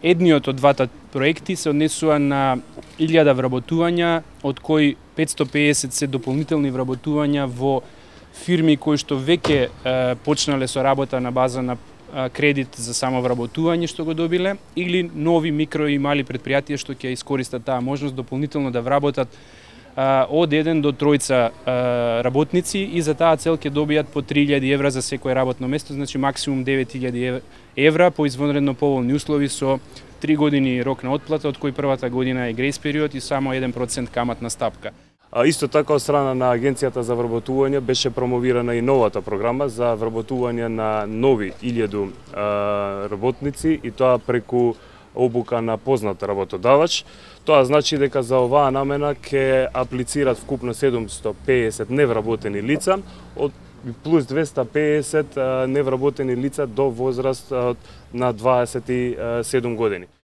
Едниот од двата проекти се однесува на 1000 вработувања, од кои 550 се дополнителни вработувања во фирми кои што веќе почнале со работа на база на кредит за самовработување што го добиле, или нови микро и мали предпријатија што ќе искористат таа можност дополнително да вработат од 1 до 3 работници и за таа цел ќе добијат по 3000 евра за секое работно место, значи максимум 9000 евра по извонредно поволни услови со 3 години рок на отплата, од кои првата година е грейс период и само 1% каматна стапка. Исто така од страна на Агенцијата за вработување беше промовирана и новата програма за вработување на нови 1000 работници и тоа преку обука на познат работодавач. Тоа значи дека за оваа намена ќе аплицират вкупно 750 невработени лица, плюс 250 невработени лица до возраст на 27 години.